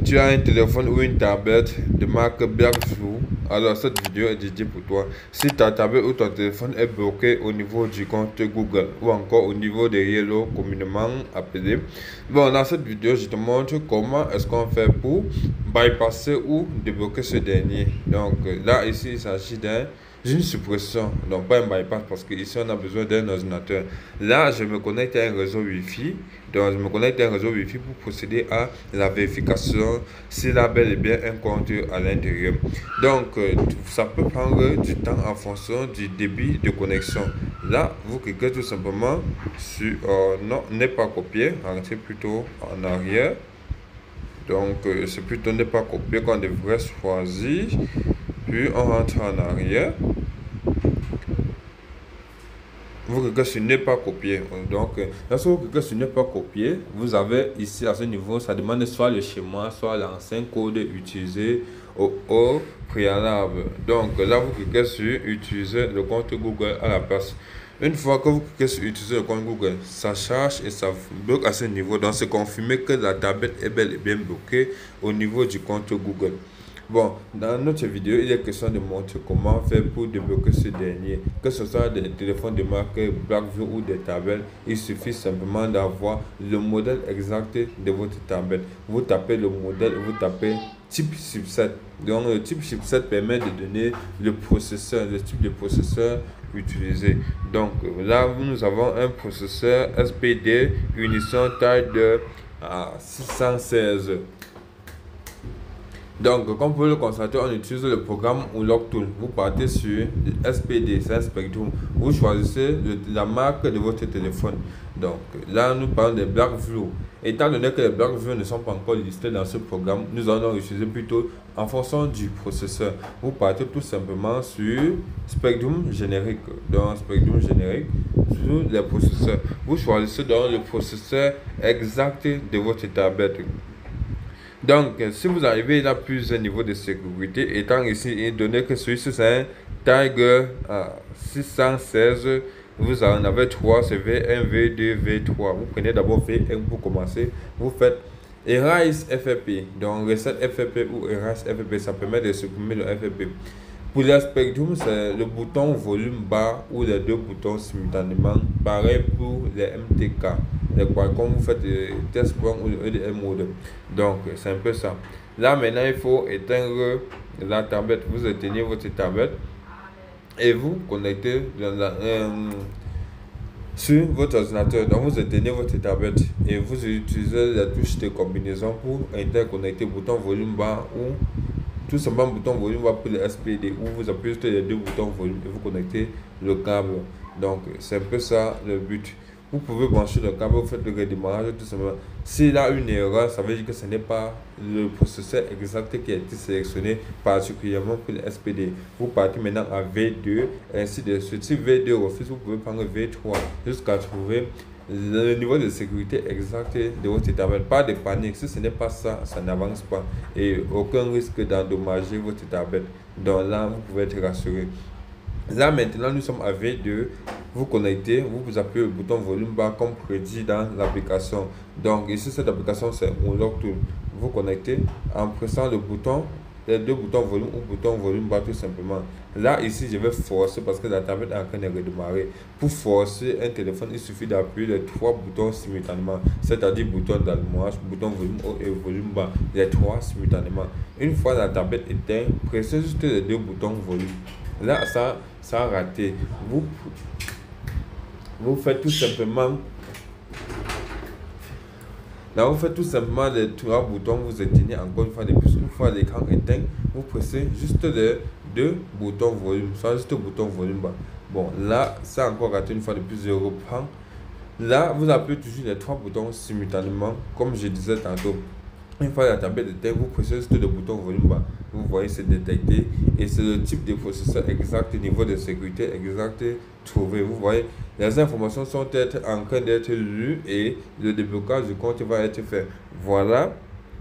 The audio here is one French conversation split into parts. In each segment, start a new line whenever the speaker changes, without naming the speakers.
Tu as un téléphone ou une tablette de marque Blackview, alors cette vidéo est dédiée pour toi. Si ta tablette ou ton téléphone est bloqué au niveau du compte Google ou encore au niveau des Yellow communément appelés, bon, dans cette vidéo, je te montre comment est-ce qu'on fait pour bypasser ou débloquer ce dernier. Donc là, ici, il s'agit d'une suppression, donc pas un bypass, parce qu'ici on a besoin d'un ordinateur. Là, je me connecte à un réseau Wi-Fi, donc je me connecte à un réseau Wi-Fi pour procéder à la vérification s'il a bel et bien un compte à l'intérieur. Donc ça peut prendre du temps en fonction du débit de connexion. Là, vous cliquez tout simplement sur non, n'est pas copié, rentrez plutôt en arrière. Donc c'est plutôt n'est pas copié qu'on devrait choisir. Puis on rentre en arrière. Vous cliquez sur ne pas copier. Donc, lorsque vous cliquez sur ne pas copier, vous avez ici à ce niveau, ça demande soit le schéma, soit l'ancien code utilisé au préalable. Donc, là, vous cliquez sur utiliser le compte Google à la place. Une fois que vous cliquez sur utiliser le compte Google, ça charge et ça bloque à ce niveau. Donc, c'est confirmé que la tablette est bel et bien bloquée au niveau du compte Google. Bon, dans notre vidéo, il est question de montrer comment faire pour débloquer ce dernier. Que ce soit des téléphones de marque Blackview ou des tablettes, il suffit simplement d'avoir le modèle exact de votre tablette. Vous tapez le modèle, vous tapez type chipset. Donc, le type chipset permet de donner le processeur, le type de processeur utilisé. Donc, là, nous avons un processeur SPD Unison taille de 616. Donc, comme vous pouvez le constater, on utilise le programme Unlock Tool. Vous partez sur SPD, c'est un Spectrum. Vous choisissez la marque de votre téléphone. Donc, là, nous parlons des Blackview. Étant donné que les Blackview ne sont pas encore listés dans ce programme, nous allons utiliser plutôt en fonction du processeur. Vous partez tout simplement sur Spectrum générique. Donc, Spectrum générique sur les processeurs. Vous choisissez donc le processeur exact de votre tablette. Donc, si vous arrivez, il a plusieurs niveaux de sécurité. Étant ici donné que celui-ci c'est un Tiger 616, vous en avez 3, c'est V1, V2, V3. Vous prenez d'abord V1 pour commencer. Vous faites Erase FFP. Donc, Reset FFP ou Erase FFP, ça permet de supprimer le FFP. Pour le Spectrum, c'est le bouton volume bas ou les deux boutons simultanément. Pareil pour les MTK. Quand vous faites le test point ou le EDM mode. Donc, c'est un peu ça. Là, maintenant, il faut éteindre la tablette. Vous éteignez votre tablette et vous connectez sur votre ordinateur. Donc, vous éteignez votre tablette et vous utilisez la touche de combinaison pour interconnecter bouton volume bas ou tout simplement bouton volume bas pour le SPD, où vous appuyez sur les deux boutons volume et vous connectez le câble. Donc, c'est un peu ça le but. Vous pouvez brancher le câble, vous faites le redémarrage tout simplement. S'il a une erreur, ça veut dire que ce n'est pas le processeur exact qui a été sélectionné particulièrement pour le SPD. Vous partez maintenant à V2, ainsi de suite. Si V2 refuse, vous pouvez prendre V3 jusqu'à trouver le niveau de sécurité exact de votre tablette. Pas de panique, si ce n'est pas ça, ça n'avance pas et aucun risque d'endommager votre tablette. Donc là, vous pouvez être rassuré. Là maintenant, nous sommes à V2. Vous connectez, vous appuyez le bouton volume bas comme prédit dans l'application. Donc ici, cette application c'est Unlock Tool. Vous connectez en pressant le bouton, les deux boutons volume ou bouton volume bas tout simplement. Là ici, je vais forcer parce que la tablette est en train de redémarrer. Pour forcer un téléphone, il suffit d'appuyer les trois boutons simultanément, c'est-à-dire bouton d'allumage, bouton volume haut et volume bas, les trois simultanément. Une fois la tablette éteinte, pressez juste les deux boutons volume. Là, ça a raté. Vous faites tout simplement. Là, vous faites tout simplement les trois boutons, vous éteignez encore une fois de plus. Une fois l'écran éteint, vous pressez juste les deux boutons volume, soit juste le bouton volume bas. Bon, là, ça a encore raté une fois de plus. Je reprends. Là, vous appuyez toujours les trois boutons simultanément, comme je disais tantôt. Une fois la tablette éteinte, vous pressez juste le bouton volume bas. Vous voyez, c'est détecté et c'est le type de processeur exact, niveau de sécurité exact trouvé. Vous voyez, les informations sont en train d'être lues et le déblocage du compte va être fait. Voilà,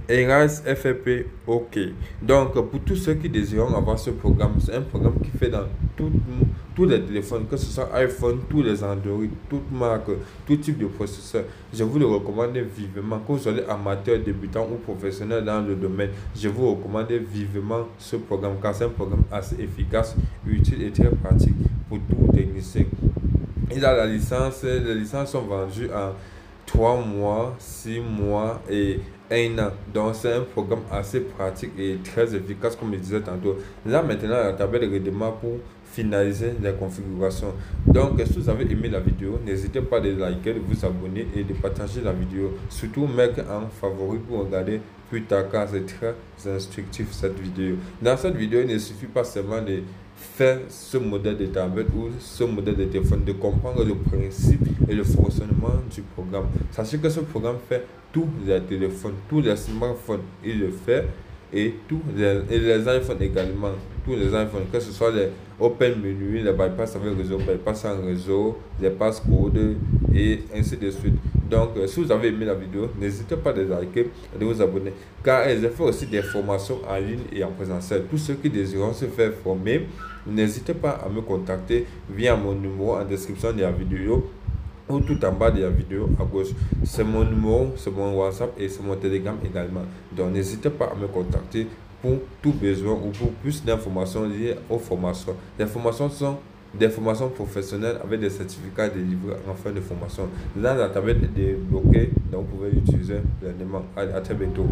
Erase FFP OK. Donc, pour tous ceux qui désirent avoir ce programme, c'est un programme qui fait dans tous les téléphones, que ce soit iPhone, tous les Android, toute marque, tout type de processeur. Je vous le recommande vivement. Que vous soyez amateur, débutant ou professionnel dans le domaine, je vous recommande vivement ce programme car c'est un programme assez efficace, utile et très pratique pour tout technicien. Il a la licence, les licences sont vendues en 3 mois, 6 mois et 1 an. Donc c'est un programme assez pratique et très efficace comme je disais tantôt. Là maintenant la tablette redémarre pour finaliser les configurations. Donc si vous avez aimé la vidéo, n'hésitez pas de liker, de vous abonner et de partager la vidéo. Surtout mettre en favori pour regarder plus tard car c'est très instructif cette vidéo. Dans cette vidéo, il ne suffit pas seulement de faire ce modèle de tablette ou ce modèle de téléphone, de comprendre le principe et le fonctionnement du programme. Sachez que ce programme fait tous les téléphones, tous les smartphones, il le fait, et les iPhones également, tous les iPhones, que ce soit les open menu, les bypass avec réseau, bypass sans réseau, les passcodes et ainsi de suite. Donc si vous avez aimé la vidéo, n'hésitez pas à liker et de vous abonner car j'ai fait aussi des formations en ligne et en présentiel. Tous ceux qui désirent se faire former, n'hésitez pas à me contacter via mon numéro en description de la vidéo ou tout en bas de la vidéo à gauche. C'est mon numéro, c'est mon WhatsApp et c'est mon Telegram également. Donc n'hésitez pas à me contacter pour tout besoin ou pour plus d'informations liées aux formations. Les formations sont des formations professionnelles avec des certificats délivrés en fin de formation. Là, la tablette est débloquée, donc vous pouvez l'utiliser pleinement. Allez, à très bientôt.